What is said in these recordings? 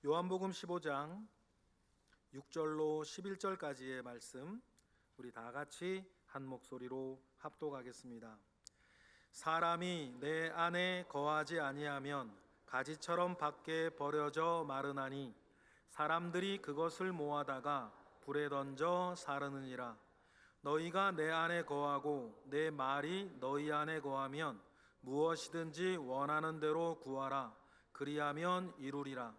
요한복음 15장 6절로 11절까지의 말씀 우리 다 같이 한 목소리로 합독하겠습니다. 사람이 내 안에 거하지 아니하면 가지처럼 밖에 버려져 마르나니 사람들이 그것을 모아다가 불에 던져 사르느니라. 너희가 내 안에 거하고 내 말이 너희 안에 거하면 무엇이든지 원하는 대로 구하라. 그리하면 이루리라.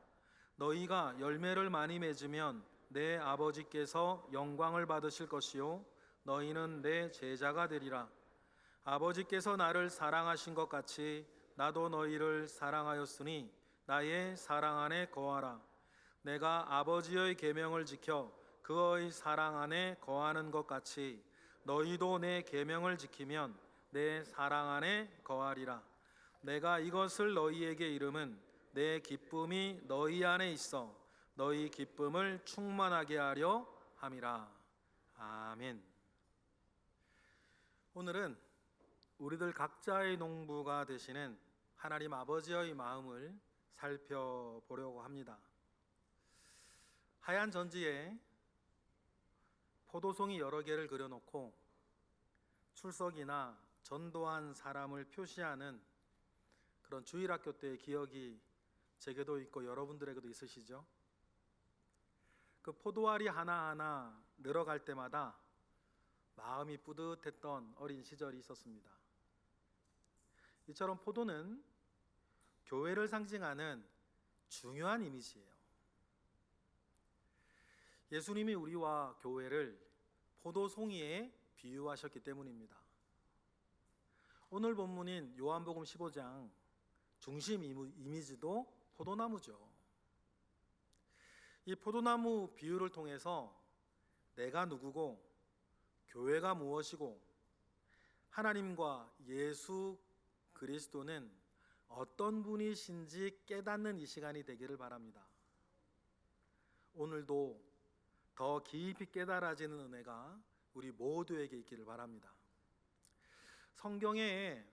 너희가 열매를 많이 맺으면 내 아버지께서 영광을 받으실 것이요 너희는 내 제자가 되리라. 아버지께서 나를 사랑하신 것 같이 나도 너희를 사랑하였으니 나의 사랑 안에 거하라. 내가 아버지의 계명을 지켜 그의 사랑 안에 거하는 것 같이 너희도 내 계명을 지키면 내 사랑 안에 거하리라. 내가 이것을 너희에게 이름은 내 기쁨이 너희 안에 있어 너희 기쁨을 충만하게 하려 함이라. 아멘. 오늘은 우리들 각자의 농부가 되시는 하나님 아버지의 마음을 살펴보려고 합니다. 하얀 전지에 포도송이 여러 개를 그려놓고 출석이나 전도한 사람을 표시하는 그런 주일학교 때의 기억이 제게도 있고 여러분들에게도 있으시죠? 그 포도알이 하나하나 늘어갈 때마다 마음이 뿌듯했던 어린 시절이 있었습니다. 이처럼 포도는 교회를 상징하는 중요한 이미지예요. 예수님이 우리와 교회를 포도송이에 비유하셨기 때문입니다. 오늘 본문인 요한복음 15장 중심 이미지도 포도나무죠. 이 포도나무 비유를 통해서 내가 누구고 교회가 무엇이고 하나님과 예수 그리스도는 어떤 분이신지 깨닫는 이 시간이 되기를 바랍니다. 오늘도 더 깊이 깨달아지는 은혜가 우리 모두에게 있기를 바랍니다. 성경에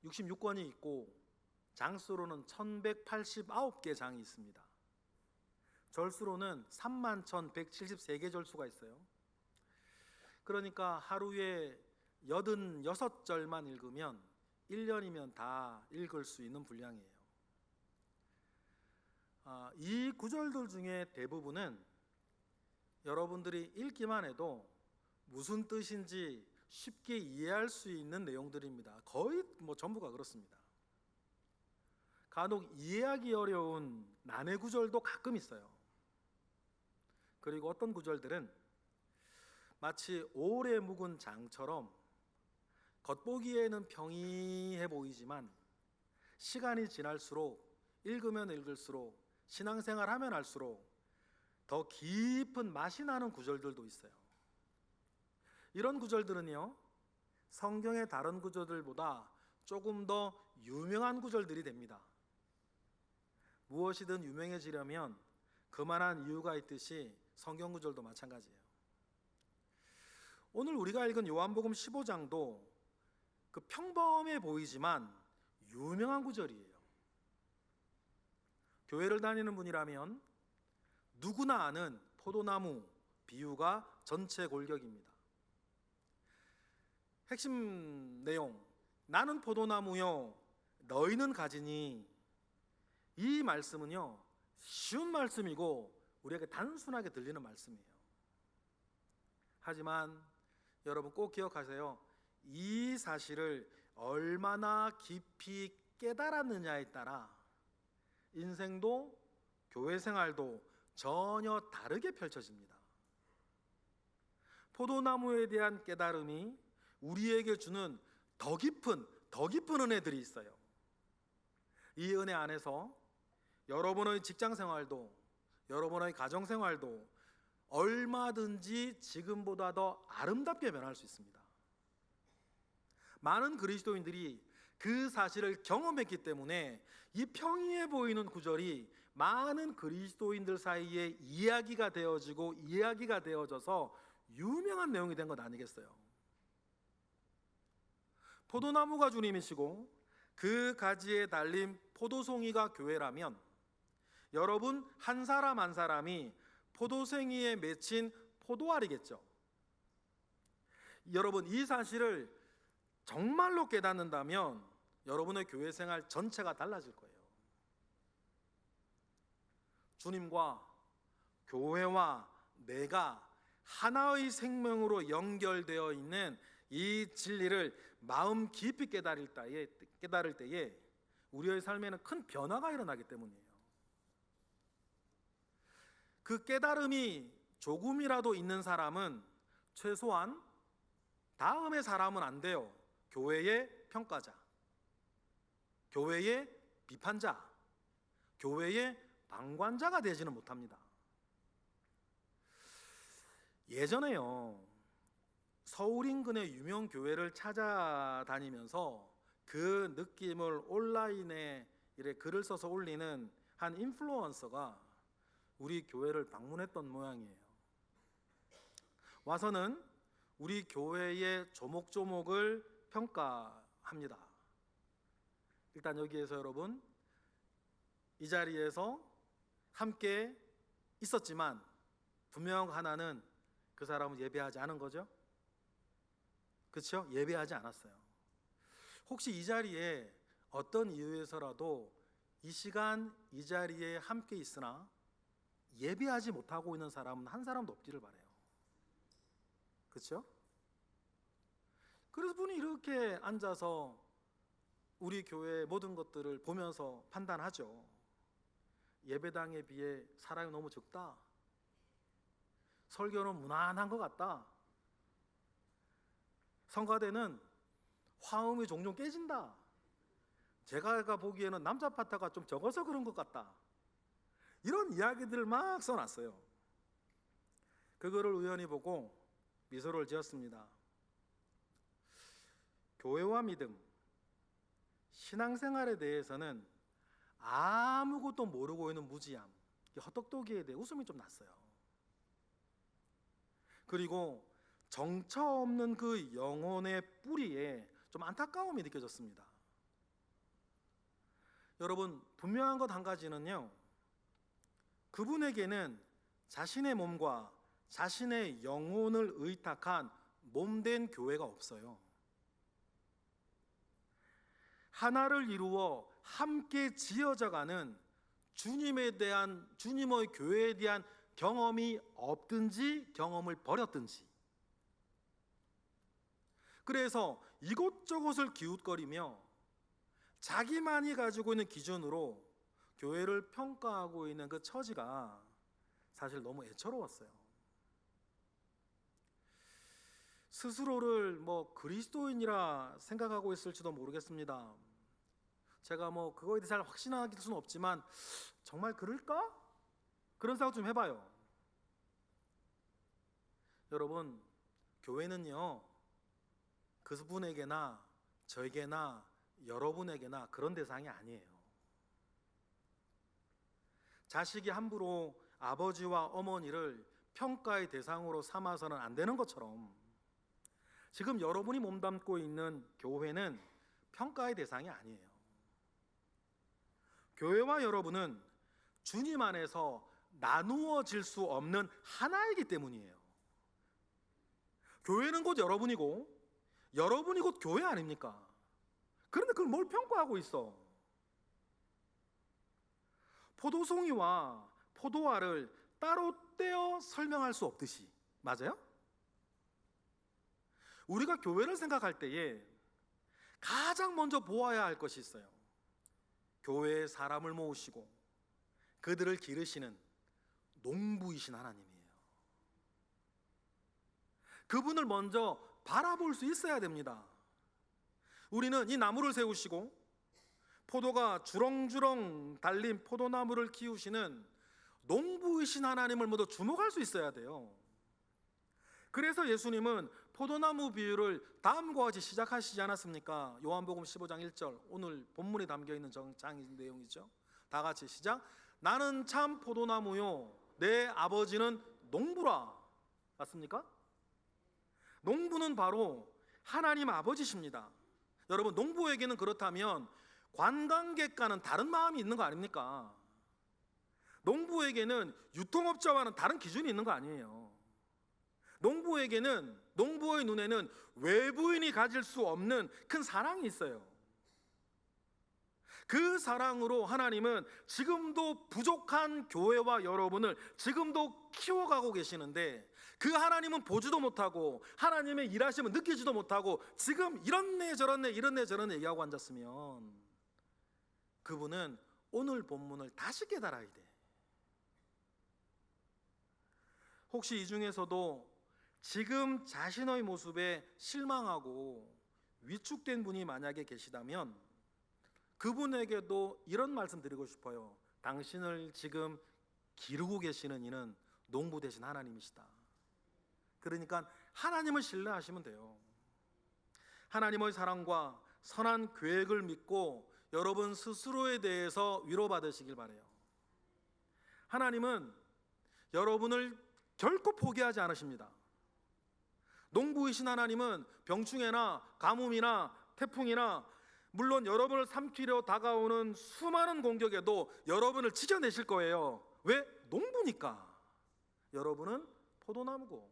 66권이 있고 장수로는 1189개 장이 있습니다. 절수로는 31,173개 절수가 있어요. 그러니까 하루에 86절만 읽으면 1년이면 다 읽을 수 있는 분량이에요. 이 구절들 중에 대부분은 여러분들이 읽기만 해도 무슨 뜻인지 쉽게 이해할 수 있는 내용들입니다. 거의 전부가 그렇습니다. 간혹 이해하기 어려운 난해 구절도 가끔 있어요. 그리고 어떤 구절들은 마치 오래 묵은 장처럼 겉보기에는 평이해 보이지만 시간이 지날수록 읽으면 읽을수록 신앙생활 하면 할수록 더 깊은 맛이 나는 구절들도 있어요. 이런 구절들은요, 성경의 다른 구절들보다 조금 더 유명한 구절들이 됩니다. 무엇이든 유명해지려면 그만한 이유가 있듯이 성경 구절도 마찬가지예요. 오늘 우리가 읽은 요한복음 15장도 그 평범해 보이지만 유명한 구절이에요. 교회를 다니는 분이라면 누구나 아는 포도나무 비유가 전체 골격입니다. 핵심 내용, 나는 포도나무요 너희는 가지니. 이 말씀은요 쉬운 말씀이고 우리에게 단순하게 들리는 말씀이에요. 하지만 여러분 꼭 기억하세요. 이 사실을 얼마나 깊이 깨달았느냐에 따라 인생도 교회 생활도 전혀 다르게 펼쳐집니다. 포도나무에 대한 깨달음이 우리에게 주는 더 깊은 은혜들이 있어요. 이 은혜 안에서 여러분의 직장 생활도 여러분의 가정 생활도 얼마든지 지금보다 더 아름답게 변할 수 있습니다. 많은 그리스도인들이 그 사실을 경험했기 때문에 이 평이해 보이는 구절이 많은 그리스도인들 사이에 이야기가 되어져서 유명한 내용이 된 것 아니겠어요? 포도나무가 주님이시고 그 가지에 달린 포도송이가 교회라면 여러분 한 사람 한 사람이 포도생이에 맺힌 포도알이겠죠. 여러분 이 사실을 정말로 깨닫는다면 여러분의 교회 생활 전체가 달라질 거예요. 주님과 교회와 내가 하나의 생명으로 연결되어 있는 이 진리를 마음 깊이 깨달을 때에 우리의 삶에는 큰 변화가 일어나기 때문이에요. 그 깨달음이 조금이라도 있는 사람은 최소한 다음의 사람은 안 돼요. 교회의 평가자, 교회의 비판자, 교회의 방관자가 되지는 못합니다. 예전에요, 서울 인근의 유명 교회를 찾아다니면서 그 느낌을 온라인에 이렇게 글을 써서 올리는 한 인플루언서가 우리 교회를 방문했던 모양이에요. 와서는 우리 교회의 조목조목을 평가합니다. 일단 여기에서 여러분, 이 자리에서 함께 있었지만 분명 하나는 그 사람은 예배하지 않은 거죠? 그렇죠? 예배하지 않았어요. 혹시 이 자리에 어떤 이유에서라도 이 시간 이 자리에 함께 있으나 예배하지 못하고 있는 사람은 한 사람도 없기를 바라요. 그렇죠? 그래서 분이 이렇게 앉아서 우리 교회의 모든 것들을 보면서 판단하죠. 예배당에 비해 사람이 너무 적다. 설교는 무난한 것 같다. 성가대는 화음이 종종 깨진다. 제가 보기에는 남자 파트가 좀 적어서 그런 것 같다. 이런 이야기들을 막 써놨어요. 그거를 우연히 보고 미소를 지었습니다. 교회와 믿음, 신앙생활에 대해서는 아무것도 모르고 있는 무지함, 헛똑똑이에 대해 웃음이 좀 났어요. 그리고 정처 없는 그 영혼의 뿌리에 좀 안타까움이 느껴졌습니다. 여러분, 분명한 것 한 가지는요, 그분에게는 자신의 몸과 자신의 영혼을 의탁한 몸된 교회가 없어요. 하나를 이루어 함께 지어져가는 주님의 교회에 대한 경험이 없든지 경험을 버렸든지, 그래서 이곳저곳을 기웃거리며 자기만이 가지고 있는 기준으로 교회를 평가하고 있는 그 처지가 사실 너무 애처로웠어요. 스스로를 그리스도인이라 생각하고 있을지도 모르겠습니다. 제가 그거에 대해서 잘 확신할 수는 없지만 정말 그럴까? 그런 생각 좀 해봐요. 여러분, 교회는요, 그분에게나 저에게나 여러분에게나 그런 대상이 아니에요. 자식이 함부로 아버지와 어머니를 평가의 대상으로 삼아서는 안 되는 것처럼 지금 여러분이 몸담고 있는 교회는 평가의 대상이 아니에요. 교회와 여러분은 주님 안에서 나누어질 수 없는 하나이기 때문이에요. 교회는 곧 여러분이고 여러분이 곧 교회 아닙니까? 그런데 그걸 뭘 평가하고 있어? 포도송이와 포도알을 따로 떼어 설명할 수 없듯이, 맞아요? 우리가 교회를 생각할 때에 가장 먼저 보아야 할 것이 있어요. 교회에 사람을 모으시고 그들을 기르시는 농부이신 하나님이에요. 그분을 먼저 바라볼 수 있어야 됩니다. 우리는 이 나무를 세우시고 포도가 주렁주렁 달린 포도나무를 키우시는 농부이신 하나님을 먼저 주목할 수 있어야 돼요. 그래서 예수님은 포도나무 비유를 다음과 같이 시작하시지 않았습니까? 요한복음 15장 1절, 오늘 본문에 담겨있는 장인 내용이죠. 다 같이 시작. 나는 참 포도나무요 내 아버지는 농부라. 맞습니까? 농부는 바로 하나님 아버지십니다. 여러분, 농부에게는 그렇다면 관광객과는 다른 마음이 있는 거 아닙니까? 농부에게는 유통업자와는 다른 기준이 있는 거 아니에요. 농부에게는, 농부의 눈에는 외부인이 가질 수 없는 큰 사랑이 있어요. 그 사랑으로 하나님은 지금도 부족한 교회와 여러분을 지금도 키워가고 계시는데, 그 하나님은 보지도 못하고 하나님의 일하심을 느끼지도 못하고 지금 이렇네 저렇네 이렇네 저렇네 얘기하고 앉았으면, 그분은 오늘 본문을 다시 깨달아야 돼. 혹시 이 중에서도 지금 자신의 모습에 실망하고 위축된 분이 만약에 계시다면, 그분에게도 이런 말씀 드리고 싶어요. 당신을 지금 기르고 계시는 이는 농부 되신 하나님이시다. 그러니까 하나님을 신뢰하시면 돼요. 하나님의 사랑과 선한 계획을 믿고 여러분 스스로에 대해서 위로받으시길 바라요. 하나님은 여러분을 결코 포기하지 않으십니다. 농부이신 하나님은 병충해나 가뭄이나 태풍이나 물론 여러분을 삼키려 다가오는 수많은 공격에도 여러분을 지켜내실 거예요. 왜? 농부니까. 여러분은 포도나무고.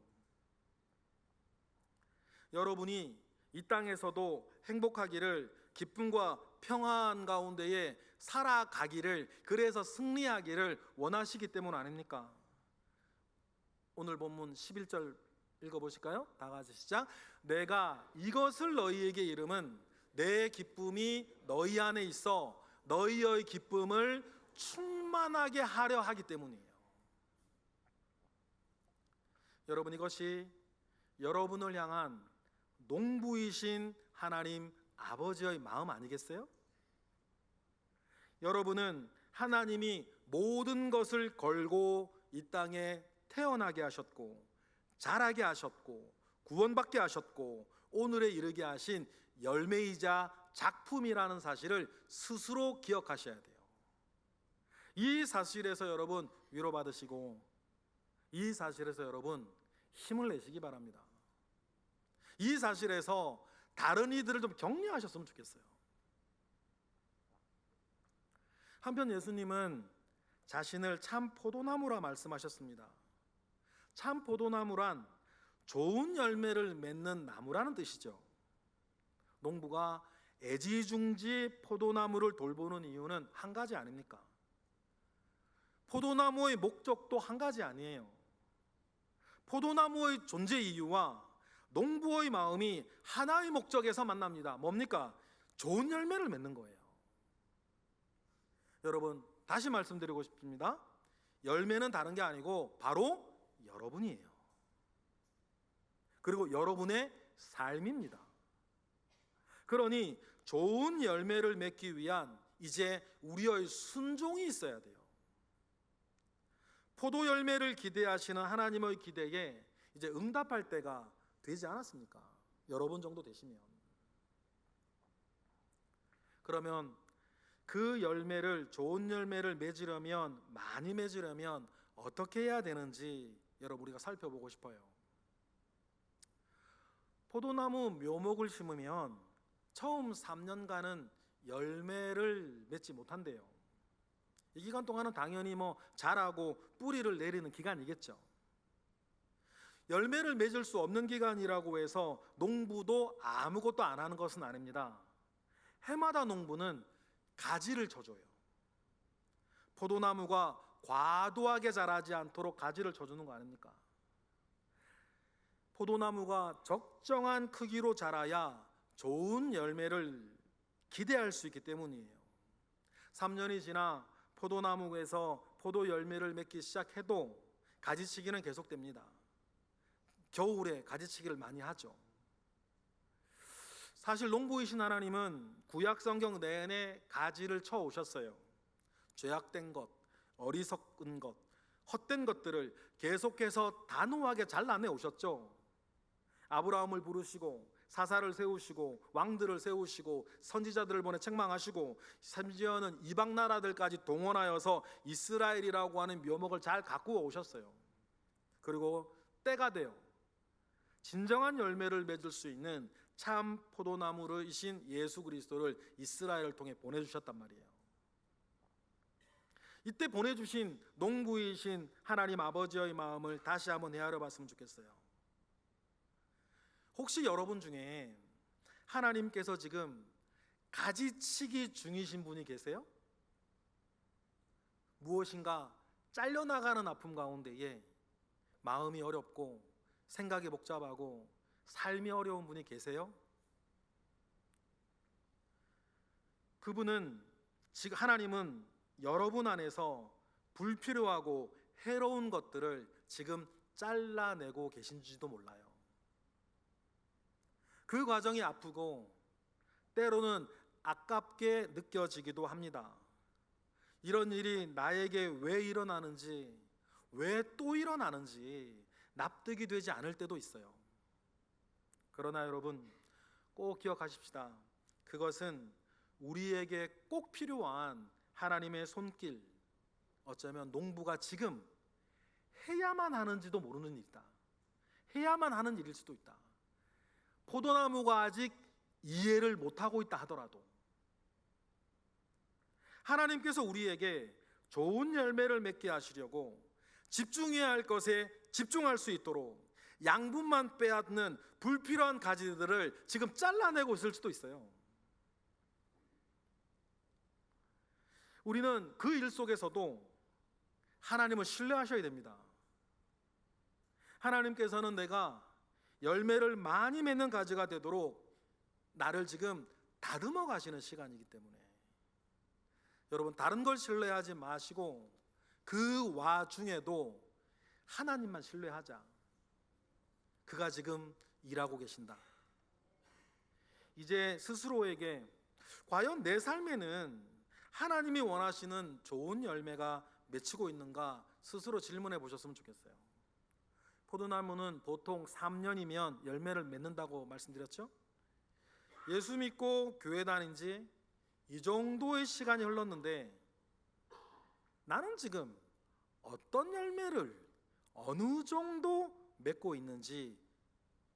여러분이 이 땅에서도 행복하기를, 기쁨과 평안 가운데에 살아가기를, 그래서 승리하기를 원하시기 때문 아닙니까? 오늘 본문 11절 읽어보실까요? 다 같이 시작. 내가 이것을 너희에게 이름은 내 기쁨이 너희 안에 있어 너희의 기쁨을 충만하게 하려 하기 때문이에요. 여러분, 이것이 여러분을 향한 농부이신 하나님 아버지의 마음 아니겠어요? 여러분은 하나님이 모든 것을 걸고 이 땅에 태어나게 하셨고, 자라게 하셨고, 구원받게 하셨고, 오늘에 이르게 하신 열매이자 작품이라는 사실을 스스로 기억하셔야 돼요. 이 사실에서 여러분 위로받으시고, 이 사실에서 여러분 힘을 내시기 바랍니다. 이 사실에서 다른 이들을 좀 격려하셨으면 좋겠어요. 한편 예수님은 자신을 참 포도나무라 말씀하셨습니다. 참 포도나무란 좋은 열매를 맺는 나무라는 뜻이죠. 농부가 애지중지 포도나무를 돌보는 이유는 한 가지 아닙니까? 포도나무의 목적도 한 가지 아니에요. 포도나무의 존재 이유와 농부의 마음이 하나의 목적에서 만납니다. 뭡니까? 좋은 열매를 맺는 거예요. 여러분, 다시 말씀드리고 싶습니다. 열매는 다른 게 아니고 바로 여러분이에요. 그리고 여러분의 삶입니다. 그러니 좋은 열매를 맺기 위한 이제 우리의 순종이 있어야 돼요. 포도 열매를 기대하시는 하나님의 기대에 이제 응답할 때가 되지 않았습니까? 여러분 정도 되시면. 그러면 그 열매를, 좋은 열매를 맺으려면, 많이 맺으려면 어떻게 해야 되는지 여러분 우리가 살펴보고 싶어요. 포도나무 묘목을 심으면 처음 3년간은 열매를 맺지 못한대요. 이 기간 동안은 당연히 자라고 뿌리를 내리는 기간이겠죠. 열매를 맺을 수 없는 기간이라고 해서 농부도 아무것도 안 하는 것은 아닙니다. 해마다 농부는 가지를 쳐줘요. 포도나무가 과도하게 자라지 않도록 가지를 쳐주는 거 아닙니까? 포도나무가 적정한 크기로 자라야 좋은 열매를 기대할 수 있기 때문이에요. 3년이 지나 포도나무에서 포도 열매를 맺기 시작해도 가지치기는 계속됩니다. 겨울에 가지치기를 많이 하죠. 사실 농부이신 하나님은 구약 성경 내내 가지를 쳐 오셨어요. 죄악된 것, 어리석은 것, 헛된 것들을 계속해서 단호하게 잘라내 오셨죠. 아브라함을 부르시고 사사를 세우시고 왕들을 세우시고 선지자들을 보내 책망하시고, 심지어는 이방 나라들까지 동원하여서 이스라엘이라고 하는 묘목을 잘 가꾸어 오셨어요. 그리고 때가 되어 진정한 열매를 맺을 수 있는 참 포도나무이신 예수 그리스도를 이스라엘을 통해 보내주셨단 말이에요. 이때 보내주신 농부이신 하나님 아버지의 마음을 다시 한번 헤아려 봤으면 좋겠어요. 혹시 여러분 중에 하나님께서 지금 가지치기 중이신 분이 계세요? 무엇인가 잘려나가는 아픔 가운데에 마음이 어렵고 생각이 복잡하고 삶이 어려운 분이 계세요? 그분은 지금 하나님은 여러분 안에서 불필요하고 해로운 것들을 지금 잘라내고 계신지도 몰라요. 그 과정이 아프고 때로는 아깝게 느껴지기도 합니다. 이런 일이 나에게 왜 일어나는지, 왜 또 일어나는지 납득이 되지 않을 때도 있어요. 그러나 여러분 꼭 기억하십시다. 그것은 우리에게 꼭 필요한 하나님의 손길, 어쩌면 농부가 지금 해야만 하는지도 모르는 일이다. 해야만 하는 일일 수도 있다. 포도나무가 아직 이해를 못하고 있다 하더라도 하나님께서 우리에게 좋은 열매를 맺게 하시려고 집중해야 할 것에 집중할 수 있도록 양분만 빼앗는 불필요한 가지들을 지금 잘라내고 있을 수도 있어요. 우리는 그 일 속에서도 하나님을 신뢰하셔야 됩니다. 하나님께서는 내가 열매를 많이 맺는 가지가 되도록 나를 지금 다듬어 가시는 시간이기 때문에 여러분 다른 걸 신뢰하지 마시고 그 와중에도 하나님만 신뢰하자. 그가 지금 일하고 계신다. 이제 스스로에게 과연 내 삶에는 하나님이 원하시는 좋은 열매가 맺히고 있는가 스스로 질문해 보셨으면 좋겠어요. 포도나무는 보통 3년이면 열매를 맺는다고 말씀드렸죠? 예수 믿고 교회 다닌 지 이 정도의 시간이 흘렀는데 나는 지금 어떤 열매를 어느 정도 맺고 있는지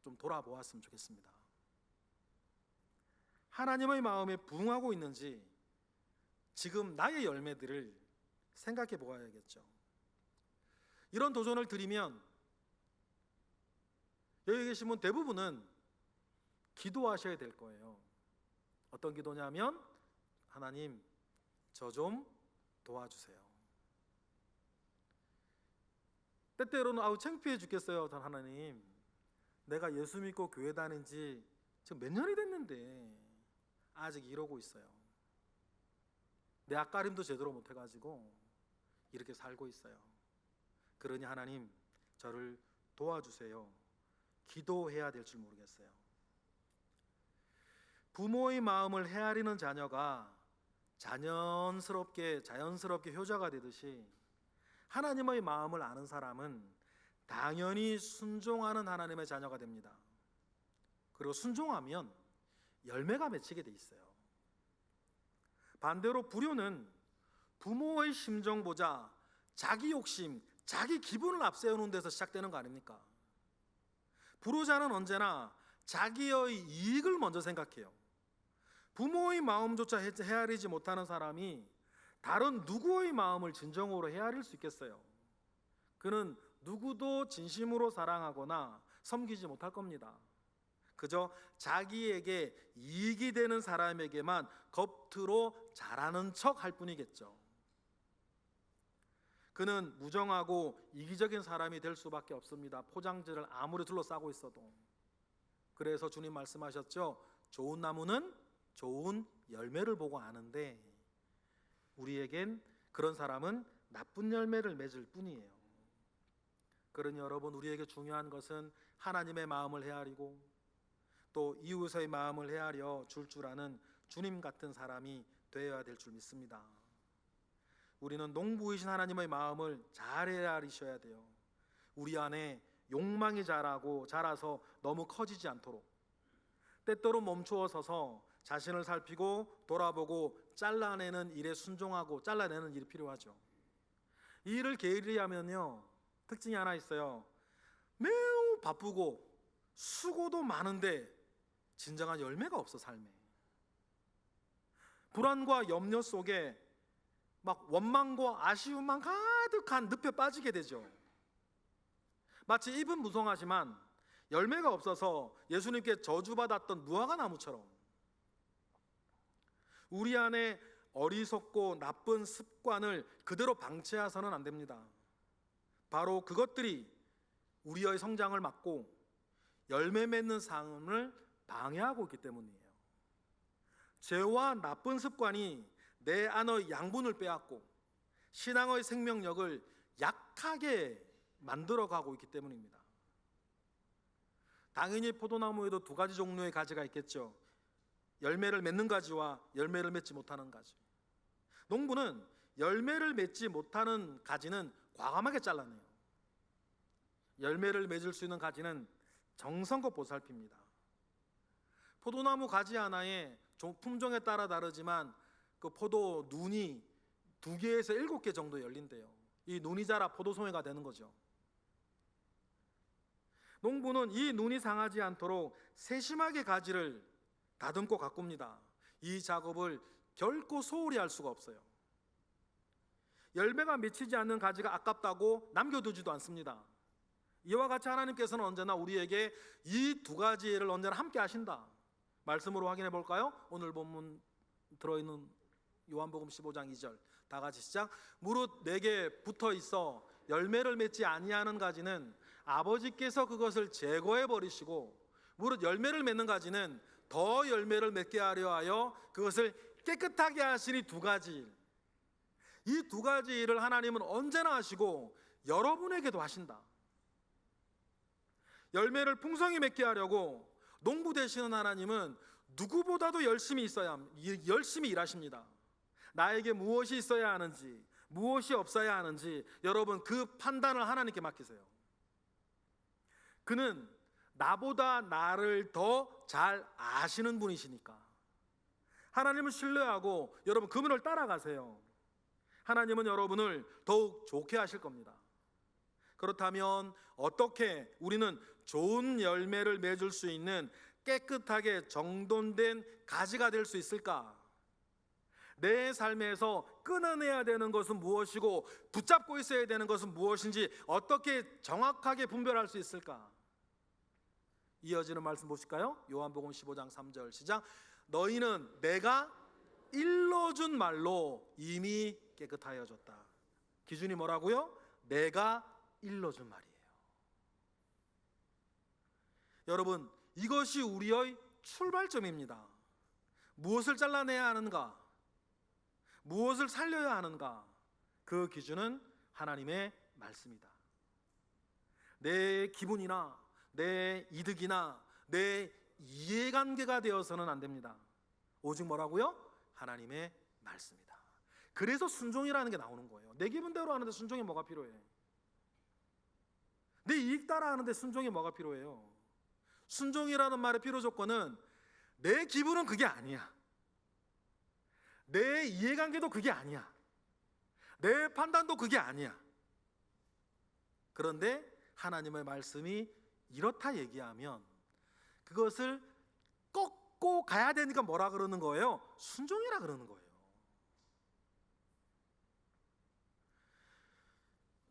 좀 돌아보았으면 좋겠습니다. 하나님의 마음에 부응하고 있는지 지금 나의 열매들을 생각해 보아야겠죠. 이런 도전을 드리면 여기 계신 분 대부분은 기도하셔야 될 거예요. 어떤 기도냐면 하나님 저 좀 도와주세요. 때때로는 아우 창피해 죽겠어요. 하나님 내가 예수 믿고 교회 다닌 지 지금 몇 년이 됐는데 아직 이러고 있어요. 내 앞가림도 제대로 못해가지고 이렇게 살고 있어요. 그러니 하나님 저를 도와주세요. 기도해야 될 줄 모르겠어요. 부모의 마음을 헤아리는 자녀가 자연스럽게 효자가 되듯이 하나님의 마음을 아는 사람은 당연히 순종하는 하나님의 자녀가 됩니다. 그리고 순종하면 열매가 맺히게 돼 있어요. 반대로 불효는 부모의 심정보다 자기 욕심, 자기 기분을 앞세우는 데서 시작되는 거 아닙니까? 불효자는 언제나 자기의 이익을 먼저 생각해요. 부모의 마음조차 헤아리지 못하는 사람이 다른 누구의 마음을 진정으로 헤아릴 수 있겠어요? 그는 누구도 진심으로 사랑하거나 섬기지 못할 겁니다. 그저 자기에게 이익이 되는 사람에게만 겉으로 잘하는 척 할 뿐이겠죠. 그는 무정하고 이기적인 사람이 될 수밖에 없습니다. 포장지를 아무리 둘러싸고 있어도. 그래서 주님 말씀하셨죠. 좋은 나무는 좋은 열매를 보고 아는데 우리에겐 그런 사람은 나쁜 열매를 맺을 뿐이에요. 그러니 여러분 우리에게 중요한 것은 하나님의 마음을 헤아리고 또 이웃의 마음을 헤아려 줄 아는 주님 같은 사람이 되어야 될 줄 믿습니다. 우리는 농부이신 하나님의 마음을 잘 헤아리셔야 돼요. 우리 안에 욕망이 자라서 너무 커지지 않도록 때때로 멈추어 서서 자신을 살피고 돌아보고 잘라내는 일에 순종하고 잘라내는 일이 필요하죠. 이 일을 게을리하면요 특징이 하나 있어요. 매우 바쁘고 수고도 많은데 진정한 열매가 없어. 삶에 불안과 염려 속에 막 원망과 아쉬움만 가득한 늪에 빠지게 되죠. 마치 잎은 무성하지만 열매가 없어서 예수님께 저주받았던 무화과 나무처럼 우리 안에 어리석고 나쁜 습관을 그대로 방치해서는 안 됩니다. 바로 그것들이 우리의 성장을 막고 열매 맺는 삶을 방해하고 있기 때문이에요. 죄와 나쁜 습관이 내 안의 양분을 빼앗고 신앙의 생명력을 약하게 만들어가고 있기 때문입니다. 당연히 포도나무에도 두 가지 종류의 가지가 있겠죠. 열매를 맺는 가지와 열매를 맺지 못하는 가지. 농부는 열매를 맺지 못하는 가지는 과감하게 잘라내요. 열매를 맺을 수 있는 가지는 정성껏 보살핍니다. 포도나무 가지 하나에 품종에 따라 다르지만 그 포도 눈이 2개에서 7개 정도 열린대요. 이 눈이 자라 포도송이가 되는 거죠. 농부는 이 눈이 상하지 않도록 세심하게 가지를 다듬고 가꿉니다. 이 작업을 결코 소홀히 할 수가 없어요. 열매가 맺히지 않는 가지가 아깝다고 남겨두지도 않습니다. 이와 같이 하나님께서는 언제나 우리에게 이 두 가지를 언제나 함께 하신다. 말씀으로 확인해 볼까요? 오늘 본문 들어있는 요한복음 15장 2절 다 같이 시작. 무릇 내게 붙어 있어 열매를 맺지 아니하는 가지는 아버지께서 그것을 제거해 버리시고 무릇 열매를 맺는 가지는 더 열매를 맺게 하려 하여 그것을 깨끗하게 하시니 두 가지. 이 두 가지 일을 하나님은 언제나 하시고 여러분에게도 하신다. 열매를 풍성히 맺게 하려고 농부 되시는 하나님은 누구보다도 열심히 일하십니다. 나에게 무엇이 있어야 하는지 무엇이 없어야 하는지 여러분 그 판단을 하나님께 맡기세요. 그는 나보다 나를 더 잘 아시는 분이시니까 하나님을 신뢰하고 여러분 그분을 따라가세요. 하나님은 여러분을 더욱 좋게 하실 겁니다. 그렇다면 어떻게 우리는 좋은 열매를 맺을 수 있는 깨끗하게 정돈된 가지가 될 수 있을까? 내 삶에서 끊어내야 되는 것은 무엇이고 붙잡고 있어야 되는 것은 무엇인지 어떻게 정확하게 분별할 수 있을까? 이어지는 말씀 보실까요? 요한복음 15장 3절 시작. 너희는 내가 일러준 말로 이미 깨끗하여졌다. 기준이 뭐라고요? 내가 일러준 말이에요. 여러분 이것이 우리의 출발점입니다. 무엇을 잘라내야 하는가? 무엇을 살려야 하는가? 그 기준은 하나님의 말씀이다. 내 기분이나 내 이득이나 내 이해관계가 되어서는 안 됩니다. 오직 뭐라고요? 하나님의 말씀이다. 그래서 순종이라는 게 나오는 거예요. 내 기분대로 하는데 순종이 뭐가 필요해? 내 이익 따라 하는데 순종이 뭐가 필요해요? 순종이라는 말의 필요 조건은 내 기분은 그게 아니야. 내 이해관계도 그게 아니야. 내 판단도 그게 아니야. 그런데 하나님의 말씀이 이렇다 얘기하면 그것을 꺾고 가야 되니까 뭐라 그러는 거예요? 순종이라 그러는 거예요.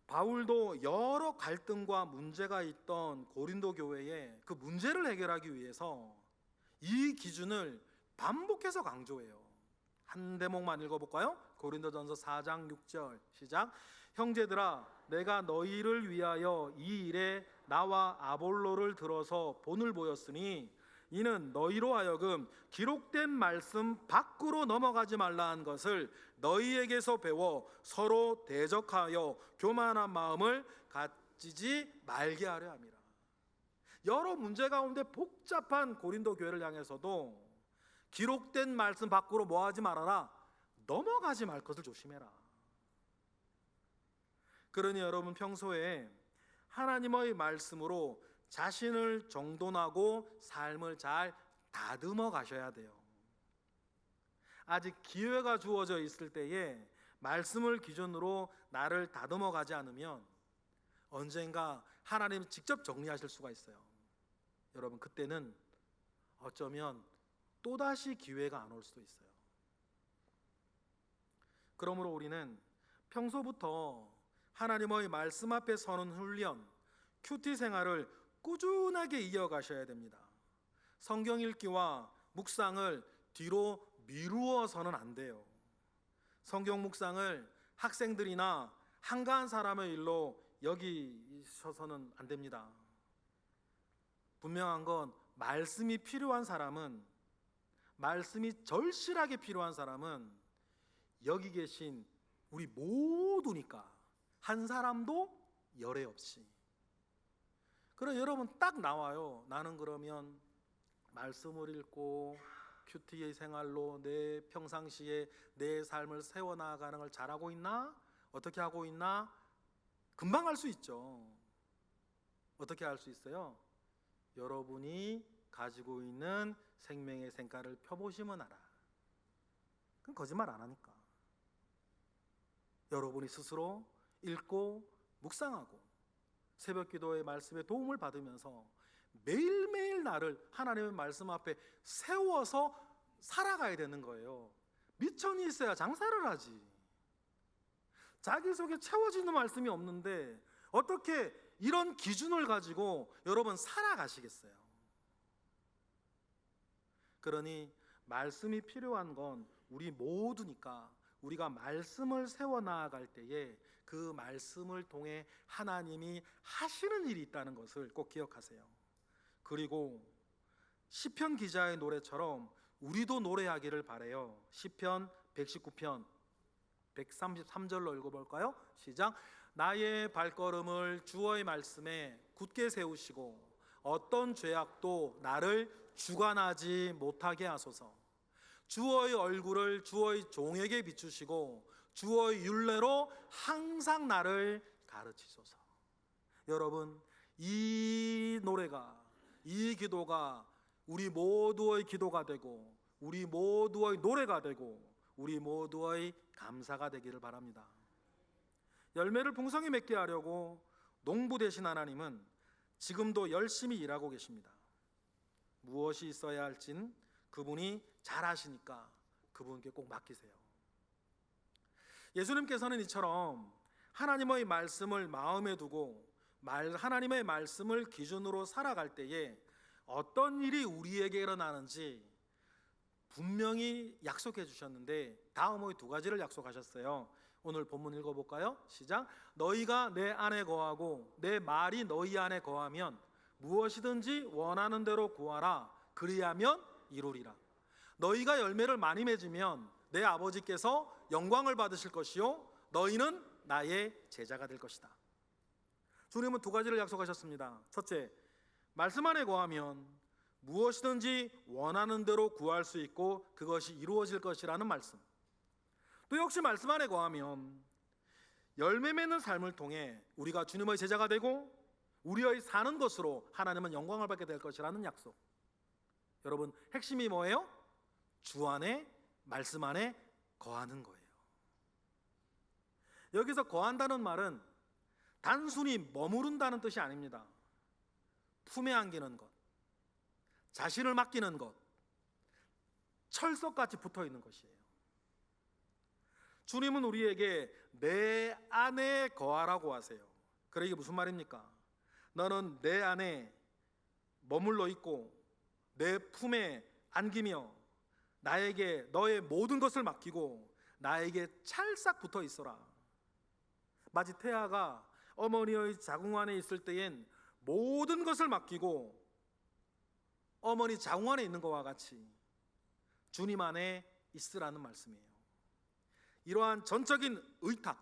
바울도 여러 갈등과 문제가 있던 고린도 교회에 그 문제를 해결하기 위해서 이 기준을 반복해서 강조해요. 한 대목만 읽어볼까요? 고린도전서 4장 6절 시작. 형제들아 내가 너희를 위하여 이 일에 나와 아볼로를 들어서 본을 보였으니 이는 너희로 하여금 기록된 말씀 밖으로 넘어가지 말라 한 것을 너희에게서 배워 서로 대적하여 교만한 마음을 가지지 말게 하려 함이라. 여러 문제 가운데 복잡한 고린도 교회를 향해서도 기록된 말씀 밖으로 뭐 하지 말아라? 넘어가지 말 것을 조심해라. 그러니 여러분 평소에 하나님의 말씀으로 자신을 정돈하고 삶을 잘 다듬어 가셔야 돼요. 아직 기회가 주어져 있을 때에 말씀을 기준으로 나를 다듬어 가지 않으면 언젠가 하나님이 직접 정리하실 수가 있어요. 여러분 그때는 어쩌면 또다시 기회가 안 올 수도 있어요. 그러므로 우리는 평소부터 하나님의 말씀 앞에 서는 훈련, 큐티 생활을 꾸준하게 이어가셔야 됩니다. 성경 읽기와 묵상을 뒤로 미루어서는 안 돼요. 성경 묵상을 학생들이나 한가한 사람의 일로 여기셔서는 안 됩니다. 분명한 건 말씀이 필요한 사람은, 말씀이 절실하게 필요한 사람은 여기 계신 우리 모두니까, 한 사람도 열애 없이. 그럼 여러분 딱 나와요. 나는 그러면 말씀을 읽고 큐티의 생활로 내 평상시에 내 삶을 세워나가는 걸 잘하고 있나? 어떻게 하고 있나? 금방 알 수 있죠. 어떻게 알 수 있어요? 여러분이 가지고 있는 생명의 생가를 펴보시면 알아. 그건 거짓말 안 하니까. 여러분이 스스로 읽고 묵상하고 새벽 기도의 말씀에 도움을 받으면서 매일매일 나를 하나님의 말씀 앞에 세워서 살아가야 되는 거예요. 미천이 있어야 장사를 하지. 자기 속에 채워지는 말씀이 없는데 어떻게 이런 기준을 가지고 여러분 살아가시겠어요? 그러니 말씀이 필요한 건 우리 모두니까 우리가 말씀을 세워나갈 때에 그 말씀을 통해 하나님이 하시는 일이 있다는 것을 꼭 기억하세요. 그리고 시편 기자의 노래처럼 우리도 노래하기를 바라요. 시편 119편 133절로 읽어볼까요? 시작. 나의 발걸음을 주의 말씀에 굳게 세우시고 어떤 죄악도 나를 주관하지 못하게 하소서. 주의 얼굴을 주의 종에게 비추시고 주의 율례로 항상 나를 가르치소서. 여러분, 이 노래가, 이 기도가 우리 모두의 기도가 되고 우리 모두의 노래가 되고 우리 모두의 감사가 되기를 바랍니다. 열매를 풍성히 맺게 하려고 농부 되신 하나님은 지금도 열심히 일하고 계십니다. 무엇이 있어야 할진 그분이 잘 아시니까 그분께 꼭 맡기세요. 예수님께서는 이처럼 하나님의 말씀을 마음에 두고 하나님의 말씀을 기준으로 살아갈 때에 어떤 일이 우리에게 일어나는지 분명히 약속해 주셨는데 다음의 두 가지를 약속하셨어요. 오늘 본문 읽어볼까요? 시작. 너희가 내 안에 거하고 내 말이 너희 안에 거하면 무엇이든지 원하는 대로 구하라. 그리하면 이루리라. 너희가 열매를 많이 맺으면 내 아버지께서 영광을 받으실 것이요 너희는 나의 제자가 될 것이다. 주님은 두 가지를 약속하셨습니다. 첫째, 말씀 안에 거하면 무엇이든지 원하는 대로 구할 수 있고 그것이 이루어질 것이라는 말씀. 또 역시 말씀 안에 거하면 열매 맺는 삶을 통해 우리가 주님의 제자가 되고 우리의 사는 것으로 하나님은 영광을 받게 될 것이라는 약속. 여러분, 핵심이 뭐예요? 주 안에, 말씀 안에 거하는 거예요. 여기서 거한다는 말은 단순히 머무른다는 뜻이 아닙니다. 품에 안기는 것, 자신을 맡기는 것, 철석같이 붙어 있는 것이에요. 주님은 우리에게 내 안에 거하라고 하세요. 그래, 이게 무슨 말입니까? 너는 내 안에 머물러 있고 내 품에 안기며 나에게 너의 모든 것을 맡기고 나에게 찰싹 붙어 있어라. 마치 태아가 어머니의 자궁 안에 있을 때엔 모든 것을 맡기고 어머니 자궁 안에 있는 것과 같이 주님 안에 있으라는 말씀이에요. 이러한 전적인 의탁,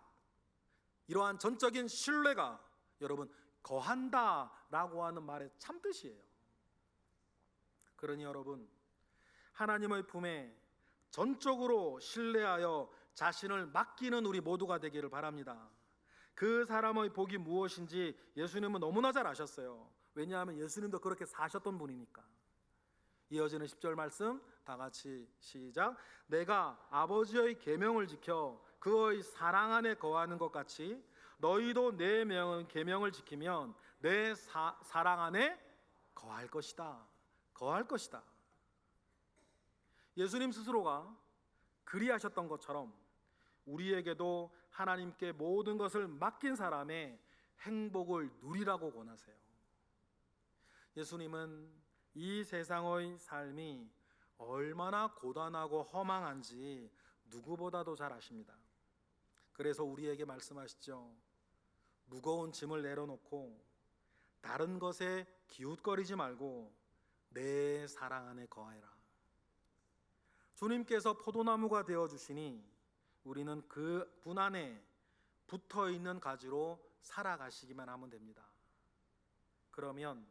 이러한 전적인 신뢰가 여러분 거한다라고 하는 말의 참뜻이에요. 그러니 여러분, 하나님의 품에 전적으로 신뢰하여 자신을 맡기는 우리 모두가 되기를 바랍니다. 그 사람의 복이 무엇인지 예수님은 너무나 잘 아셨어요. 왜냐하면 예수님도 그렇게 사셨던 분이니까. 이어지는 10절 말씀 다 같이 시작. 내가 아버지의 계명을 지켜 그의 사랑 안에 거하는 것 같이 너희도 내 계명을 지키면 내 사랑 안에 거할 것이다. 거할 것이다. 예수님 스스로가 그리하셨던 것처럼 우리에게도 하나님께 모든 것을 맡긴 사람의 행복을 누리라고 권하세요. 예수님은 이 세상의 삶이 얼마나 고단하고 허망한지 누구보다도 잘 아십니다. 그래서 우리에게 말씀하시죠. 무거운 짐을 내려놓고 다른 것에 기웃거리지 말고 내 사랑 안에 거하라. 주님께서 포도나무가 되어주시니 우리는 그 분 안에 붙어있는 가지로 살아가시기만 하면 됩니다. 그러면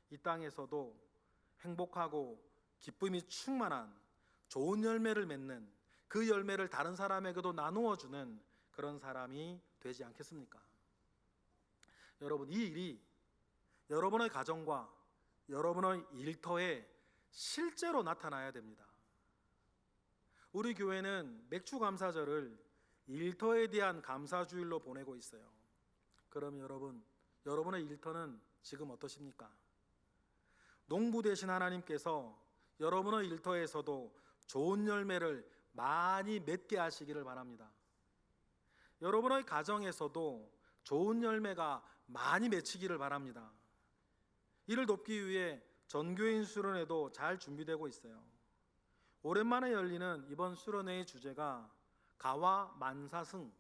이 땅에서도 행복하고 기쁨이 충만한 좋은 열매를 맺는, 그 열매를 다른 사람에게도 나누어주는 그런 사람이 되지 않겠습니까? 여러분, 이 일이 여러분의 가정과 여러분의 일터에 실제로 나타나야 됩니다. 우리 교회는 맥주 감사절을 일터에 대한 감사주일로 보내고 있어요. 그럼 여러분의 일터는 지금 어떠십니까? 농부 되신 하나님께서 여러분의 일터에서도 좋은 열매를 많이 맺게 하시기를 바랍니다. 여러분의 가정에서도 좋은 열매가 많이 맺히기를 바랍니다. 이를 돕기 위해 전교인 수련회도 잘 준비되고 있어요. 오랜만에 열리는 이번 수련회의 주제가 가와 만사승,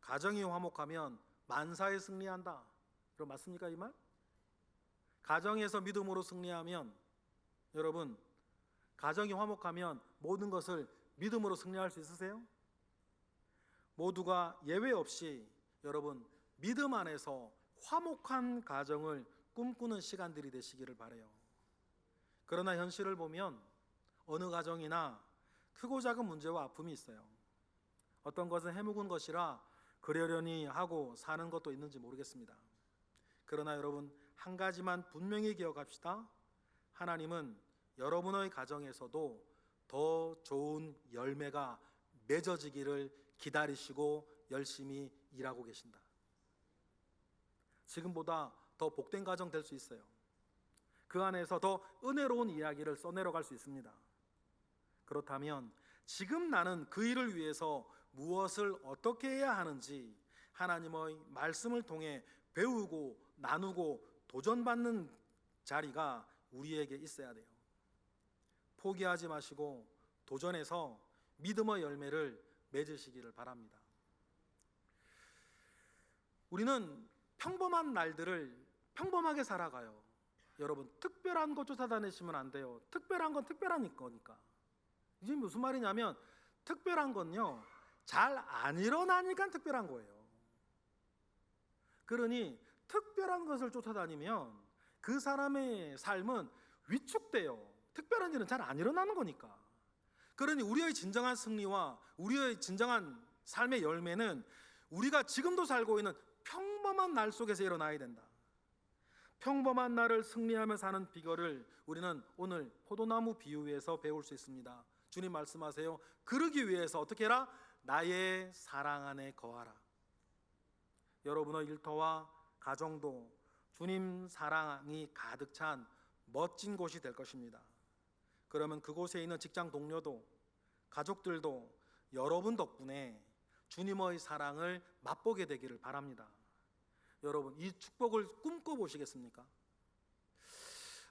가정이 화목하면 만사에 승리한다. 여러분 맞습니까 이 말? 가정에서 믿음으로 승리하면, 여러분 가정이 화목하면 모든 것을 믿음으로 승리할 수 있으세요? 모두가 예외 없이 여러분 믿음 안에서 화목한 가정을 꿈꾸는 시간들이 되시기를 바라요. 그러나 현실을 보면 어느 가정이나 크고 작은 문제와 아픔이 있어요. 어떤 것은 해묵은 것이라 그러려니 하고 사는 것도 있는지 모르겠습니다. 그러나 여러분 한 가지만 분명히 기억합시다. 하나님은 여러분의 가정에서도 더 좋은 열매가 맺어지기를 기다리시고 열심히 일하고 계신다. 지금보다 더 복된 가정 될 수 있어요. 그 안에서 더 은혜로운 이야기를 써내려갈 수 있습니다. 그렇다면 지금 나는 그 일을 위해서 무엇을 어떻게 해야 하는지 하나님의 말씀을 통해 배우고 나누고 도전받는 자리가 우리에게 있어야 돼요. 포기하지 마시고 도전해서 믿음의 열매를 맺으시기를 바랍니다. 우리는 평범한 날들을 평범하게 살아가요. 여러분 특별한 것 쫓아다니시면 안 돼요. 특별한 건 특별한 거니까. 이게 무슨 말이냐면 특별한 건요 잘 안 일어나니까 특별한 거예요. 그러니 특별한 것을 쫓아다니면 그 사람의 삶은 위축돼요. 특별한 일은 잘 안 일어나는 거니까. 그러니 우리의 진정한 승리와 우리의 진정한 삶의 열매는 우리가 지금도 살고 있는 평범한 날 속에서 일어나야 된다. 평범한 날을 승리하며 사는 비결을 우리는 오늘 포도나무 비유에서 배울 수 있습니다. 주님 말씀하세요. 그러기 위해서 어떻게 해라? 나의 사랑 안에 거하라. 여러분의 일터와 가정도 주님 사랑이 가득 찬 멋진 곳이 될 것입니다. 그러면 그곳에 있는 직장 동료도 가족들도 여러분 덕분에 주님의 사랑을 맛보게 되기를 바랍니다. 여러분 이 축복을 꿈꿔보시겠습니까?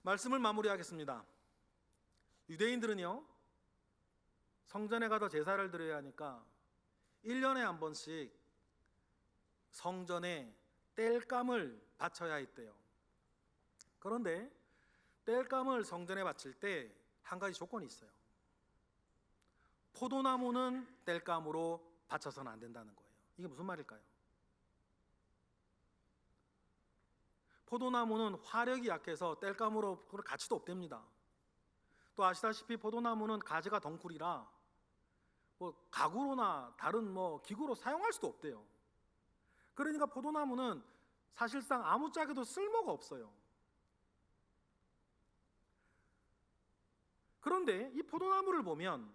말씀을 마무리하겠습니다. 유대인들은요 성전에 가서 제사를 드려야 하니까 1년에 한 번씩 성전에 땔감을 바쳐야 했대요. 그런데 땔감을 성전에 바칠 때 한 가지 조건이 있어요. 포도나무는 땔감으로 바쳐서는 안 된다는 거예요. 이게 무슨 말일까요? 포도나무는 화력이 약해서 땔감으로 가치도 없답니다. 또 아시다시피 포도나무는 가지가 덩쿨이라 가구로나 다른 기구로 사용할 수도 없대요. 그러니까 포도나무는 사실상 아무짝에도 쓸모가 없어요. 그런데 이 포도나무를 보면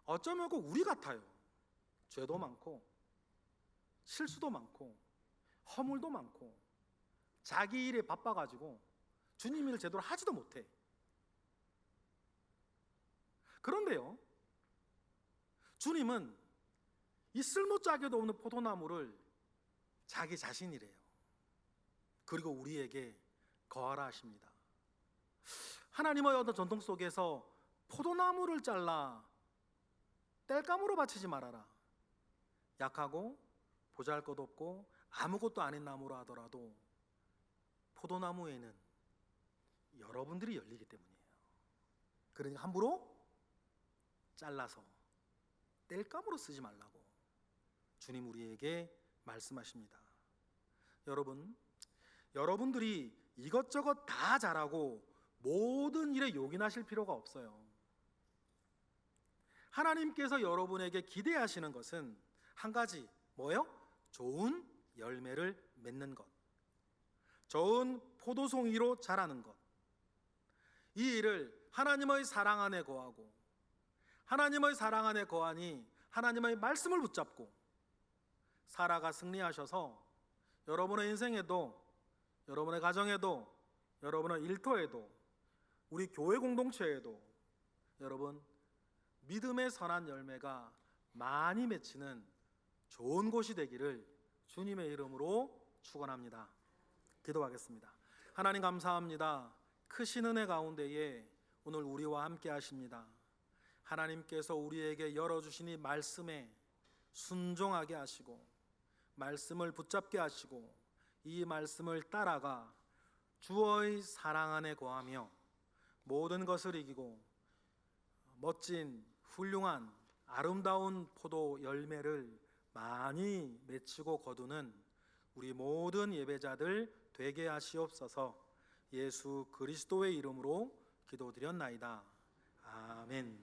어쩌면 꼭 우리 같아요. 죄도 많고 실수도 많고 허물도 많고 자기 일에 바빠가지고 주님 일을 제대로 하지도 못해. 그런데요 주님은 이 쓸모짝에도 없는 포도나무를 자기 자신이래요. 그리고 우리에게 거하라 하십니다. 하나님의 어떤 전통 속에서 포도나무를 잘라 땔감으로 바치지 말아라. 약하고 보잘것없고 아무것도 아닌 나무라 하더라도 포도나무에는 여러분들이 열리기 때문이에요. 그러니까 함부로 잘라서 땔감으로 쓰지 말라고 주님 우리에게 말씀하십니다. 여러분들이 이것저것 다 잘하고 모든 일에 요긴하실 필요가 없어요. 하나님께서 여러분에게 기대하시는 것은 한 가지, 뭐예요? 좋은 열매를 맺는 것, 좋은 포도송이로 자라는 것. 이 일을 하나님의 사랑 안에 거하고, 하나님의 사랑 안에 거하니 하나님의 말씀을 붙잡고 살아가 승리하셔서 여러분의 인생에도, 여러분의 가정에도, 여러분의 일터에도, 우리 교회 공동체에도 여러분 믿음의 선한 열매가 많이 맺히는 좋은 곳이 되기를 주님의 이름으로 축원합니다. 기도하겠습니다. 하나님 감사합니다. 크신 은혜 가운데에 오늘 우리와 함께 하십니다. 하나님께서 우리에게 열어주신 이 말씀에 순종하게 하시고 말씀을 붙잡게 하시고 이 말씀을 따라가 주의 사랑 안에 거하며 모든 것을 이기고 멋진 훌륭한 아름다운 포도 열매를 많이 맺히고 거두는 우리 모든 예배자들 되게 하시옵소서. 예수 그리스도의 이름으로 기도드렸나이다. 아멘.